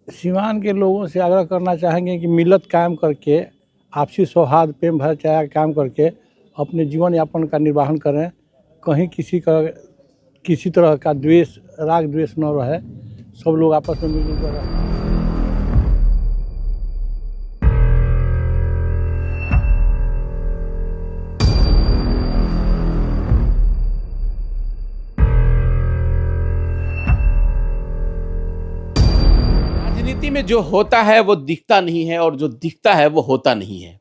सीवान के लोगों से आग्रह करना चाहेंगे कि मिलत कायम करके आपसी सौहार्द प्रेम भाईचारा कायम करके अपने जीवन यापन का निर्वाहन करें। कहीं किसी तरह का द्वेष राग द्वेष न रहे, सब लोग आपस में मिलजुल कर रहें। राजनीति में जो होता है वो दिखता नहीं है और जो दिखता है वो होता नहीं है।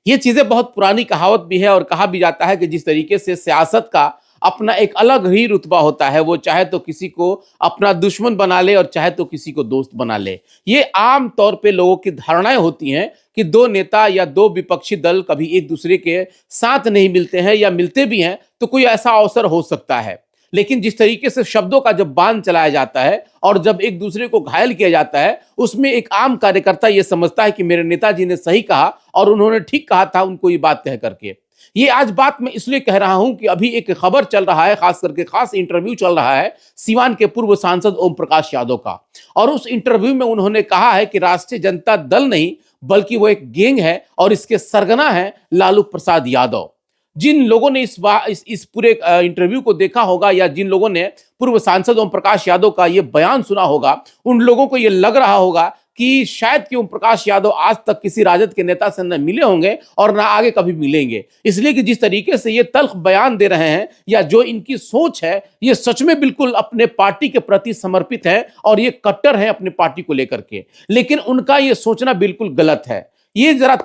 ये चीजें बहुत पुरानी कहावत भी है और कहा भी जाता है कि जिस तरीके से सियासत का अपना एक अलग ही रुतबा होता है, वो चाहे तो किसी को अपना दुश्मन बना ले और चाहे तो किसी को दोस्त बना ले। ये आम तौर पे लोगों की धारणाएं होती हैं कि दो नेता या दो विपक्षी दल कभी एक दूसरे के साथ नहीं मिलते हैं, या मिलते भी हैं तो कोई ऐसा अवसर हो सकता है। लेकिन जिस तरीके से शब्दों का जब बाण चलाया जाता है और जब एक दूसरे को घायल किया जाता है, उसमें एक आम कार्यकर्ता यह समझता है कि मेरे नेताजी ने सही कहा और उन्होंने ठीक कहा था उनको ये बात कह करके। ये आज बात मैं इसलिए कह रहा हूं कि अभी एक खबर चल रहा है, खास करके खास इंटरव्यू चल रहा है सीवान के पूर्व सांसद ओम प्रकाश यादव का। और उस इंटरव्यू में उन्होंने कहा है कि राष्ट्रीय जनता दल नहीं बल्कि वो एक गैंग है और इसके सरगना है लालू प्रसाद यादव। जिन लोगों ने इस पूरे इंटरव्यू को देखा होगा, या जिन लोगों ने पूर्व सांसद ओम प्रकाश यादव का ये बयान सुना होगा, उन लोगों को ये लग रहा होगा कि शायद कि ओम प्रकाश यादव आज तक किसी राजद के नेता से न मिले होंगे और ना आगे कभी मिलेंगे। इसलिए कि जिस तरीके से ये तल्ख बयान दे रहे हैं या जो इनकी सोच है, ये सच में बिल्कुल अपने पार्टी के प्रति समर्पित है और ये कट्टर है अपने पार्टी को लेकर के। लेकिन उनका ये सोचना बिल्कुल गलत है। ये जरा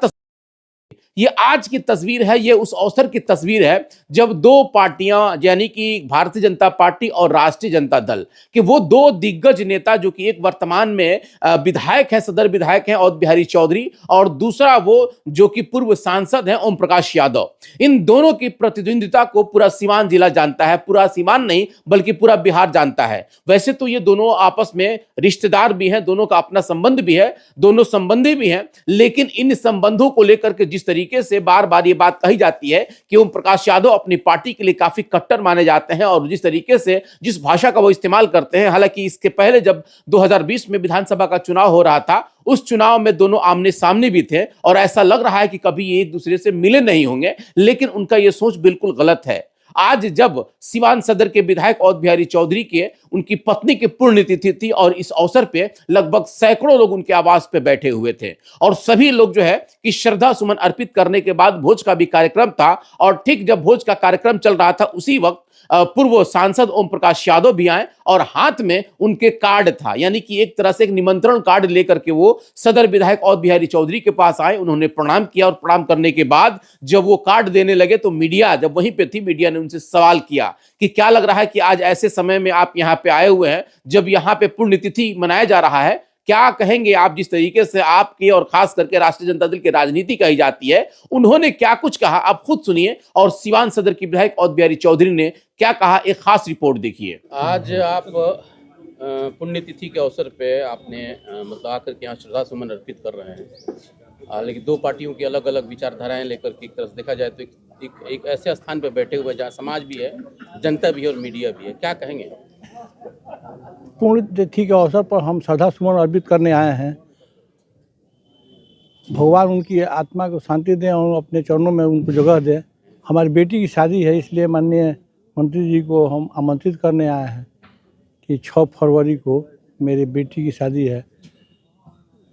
ये आज की तस्वीर है, ये उस अवसर की तस्वीर है जब दो पार्टियां यानी कि भारतीय जनता पार्टी और राष्ट्रीय जनता दल कि वो दो दिग्गज नेता, जो कि एक वर्तमान में विधायक है, सदर विधायक हैं अवध बिहारी चौधरी, और दूसरा वो जो कि पूर्व सांसद हैं ओम प्रकाश यादव। इन दोनों की प्रतिद्वंदिता को पूरा सीवान जिला जानता है, पूरा सीवान नहीं बल्कि पूरा बिहार जानता है। वैसे तो ये दोनों आपस में रिश्तेदार भी हैं, दोनों का अपना संबंध भी है, दोनों संबंधी भी हैं, लेकिन इन संबंधों को लेकर के जिस तरीके से बार बार ये बात कही जाती है कि ओम प्रकाश यादव अपनी पार्टी के लिए काफी कट्टर माने जाते हैं, और जिस तरीके से जिस भाषा का वो इस्तेमाल करते हैं, हालांकि इसके पहले जब 2020 में विधानसभा का चुनाव हो रहा था, उस चुनाव में दोनों आमने सामने भी थे और ऐसा लग रहा है कि कभी ये एक दूसरे से मिले नहीं होंगे, लेकिन उनका ये सोच बिल्कुल गलत है। आज जब सिवान सदर के विधायक अवध बिहारी चौधरी के उनकी पत्नी की पुण्यतिथि थी और इस अवसर पे लगभग सैकड़ों लोग उनके आवास पे बैठे हुए थे और सभी लोग जो है कि श्रद्धा सुमन अर्पित करने के बाद भोज का भी कार्यक्रम था, और ठीक जब भोज का कार्यक्रम चल रहा था उसी वक्त पूर्व सांसद ओम प्रकाश यादव भी आए और हाथ में उनके कार्ड था, यानी कि एक तरह से एक निमंत्रण कार्ड लेकर के वो सदर विधायक अवध बिहारी चौधरी के पास आए। उन्होंने प्रणाम किया और प्रणाम करने के बाद जब वो कार्ड देने लगे तो मीडिया जब वहीं पे थी, मीडिया ने उनसे सवाल किया कि क्या लग रहा है कि आज ऐसे समय में आप यहाँ पे आए हुए हैं जब यहाँ पे पुण्यतिथि मनाया जा रहा है, क्या कहेंगे आप? जिस तरीके से आपकी और खास करके राष्ट्रीय जनता दल की राजनीति कही जाती है, उन्होंने क्या कुछ कहा आप खुद सुनिए, और सिवान सदर की विधायक अवध बिहारी चौधरी ने क्या कहा, एक खास रिपोर्ट देखिए। आज आप पुण्यतिथि के अवसर पे आपने मतलब आकर के यहाँ श्रद्धा सुमन अर्पित कर रहे हैं, लेकिन दो पार्टियों की अलग अलग विचारधाराएं लेकर के एक तरह से देखा जाए तो एक ऐसे स्थान पर बैठे हुए जहाँ समाज भी है, जनता भी है और मीडिया भी है, क्या कहेंगे? पुण्यतिथि के अवसर पर हम श्रद्धा सुमन अर्पित करने आए हैं। भगवान उनकी आत्मा को शांति दें और अपने चरणों में उनको जगह दें। हमारी बेटी की शादी है, इसलिए माननीय मंत्री जी को हम आमंत्रित करने आए हैं कि 6 फरवरी को मेरी बेटी की शादी है,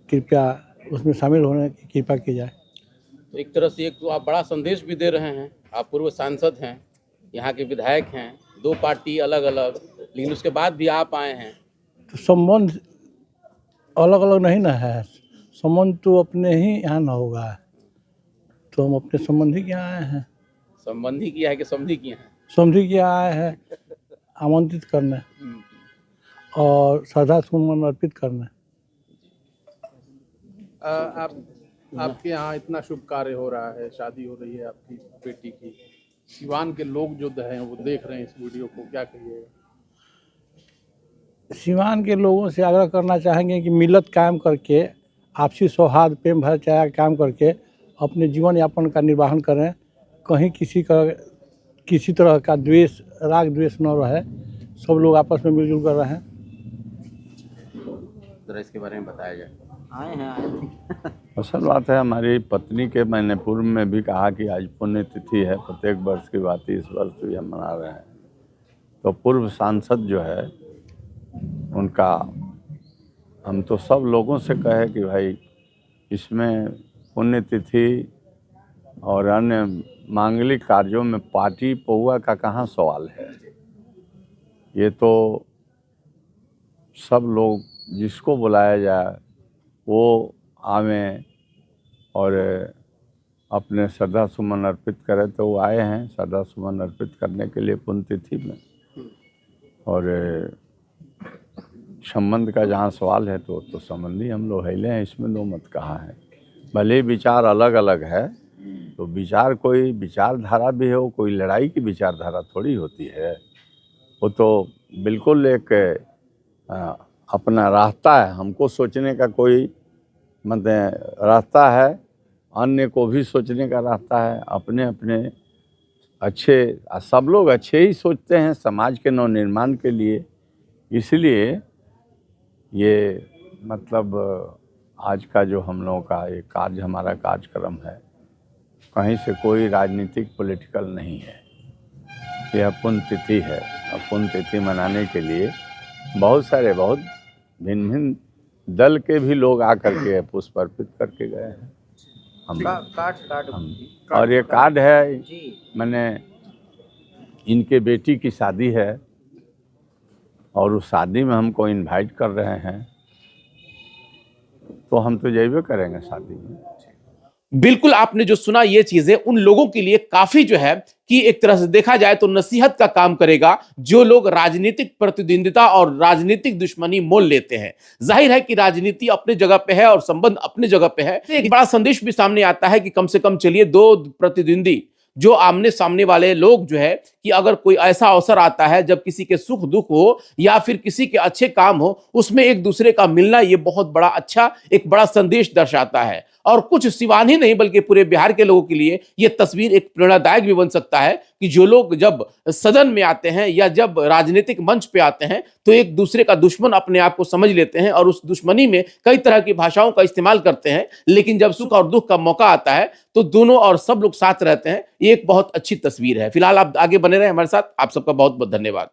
कृपया उसमें शामिल होने की कृपा की जाए। तो एक तरह से एक तो आप बड़ा संदेश भी दे रहे हैं, आप पूर्व सांसद हैं, यहाँ के विधायक हैं, दो पार्टी अलग अलग, लेकिन उसके बाद भी आप आए हैं। तो संबंध अलग अलग नहीं ना है, संबंध तो अपने ही यहाँ ना होगा, तो हम अपने संबंधी के यहाँ आए हैं। संबंधी किया है कि समधी किया है? समधी के यहाँ आए हैं आमंत्रित करने और श्रद्धा सुमन अर्पित करने। आपके यहाँ इतना शुभ कार्य हो रहा है, शादी हो रही है आपकी बेटी की, सिवान के लोग जो हैं वो देख रहे हैं इस वीडियो को, क्या कहिएगा? सीवान के लोगों से आग्रह करना चाहेंगे कि मिलत कायम करके आपसी सौहार्द प्रेम भाईचारा कायम करके अपने जीवन यापन का निर्वाहन करें। कहीं किसी तरह का द्वेष राग द्वेष न रहे, सब लोग आपस में मिलजुल कर रहें। जरा इसके बारे में बताया जाए। आए थे। असल बात है, हमारी पत्नी के मैंने पूर्व में भी कहा कि आज पुण्यतिथि है, प्रत्येक वर्ष की बात इस वर्ष भी हम मना रहे हैं। तो पूर्व सांसद जो है उनका हम तो सब लोगों से कहे कि भाई इसमें पुण्यतिथि और अन्य मांगलिक कार्यों में पार्टी पौआ का कहाँ सवाल है। ये तो सब लोग जिसको बुलाया जाए वो आवें और अपने श्रद्धा सुमन अर्पित करें। तो वो आए हैं श्रद्धा सुमन अर्पित करने के लिए पुण्यतिथि में। और संबंध का जहाँ सवाल है तो संबंधी हम लोग हिले हैं, इसमें दो मत कहा है। भले विचार अलग अलग है तो विचार कोई विचारधारा भी हो, कोई लड़ाई की विचारधारा थोड़ी होती है। वो तो बिल्कुल एक अपना रास्ता है, हमको सोचने का कोई मतलब रास्ता है, अन्य को भी सोचने का रास्ता है। अपने अपने अच्छे सब लोग अच्छे ही सोचते हैं समाज के नवनिर्माण के लिए। इसलिए ये मतलब आज का जो हम लोगों का ये कार्य हमारा कार्यक्रम है, कहीं से कोई राजनीतिक पॉलिटिकल नहीं है। यह पुण्यतिथि है और पुण्यतिथि मनाने के लिए बहुत भिन्न भिन्न दल के भी लोग आकर के पुष्प अर्पित करके गए हैं। और ये कार्ड है, मैंने इनके बेटी की शादी है और उस शादी में हमको इनवाइट कर रहे हैं, तो हम तो जाइए करेंगे शादी में। बिल्कुल, आपने जो सुना ये चीजें उन लोगों के लिए काफी जो है कि एक तरह से देखा जाए तो नसीहत का काम करेगा, जो लोग राजनीतिक प्रतिद्वंदिता और राजनीतिक दुश्मनी मोल लेते हैं। जाहिर है कि राजनीति अपने जगह पे है और संबंध अपने जगह पे है। एक बड़ा संदेश भी सामने आता है कि कम से कम चलिए दो प्रतिद्वंदी जो आमने सामने वाले लोग जो है कि अगर कोई ऐसा अवसर आता है जब किसी के सुख दुख हो या फिर किसी के अच्छे काम हो, उसमें एक दूसरे का मिलना ये बहुत बड़ा अच्छा एक बड़ा संदेश दर्शाता है। और कुछ सिवान ही नहीं बल्कि पूरे बिहार के लोगों के लिए ये तस्वीर एक प्रेरणादायक भी बन सकता है कि जो लोग जब सदन में आते हैं या जब राजनीतिक मंच पे आते हैं तो एक दूसरे का दुश्मन अपने आप को समझ लेते हैं और उस दुश्मनी में कई तरह की भाषाओं का इस्तेमाल करते हैं, लेकिन जब सुख और दुख का मौका आता है तो दोनों और सब लोग साथ रहते हैं। ये एक बहुत अच्छी तस्वीर है। फिलहाल आप आगे बने रहे हमारे साथ। आप सबका बहुत बहुत धन्यवाद।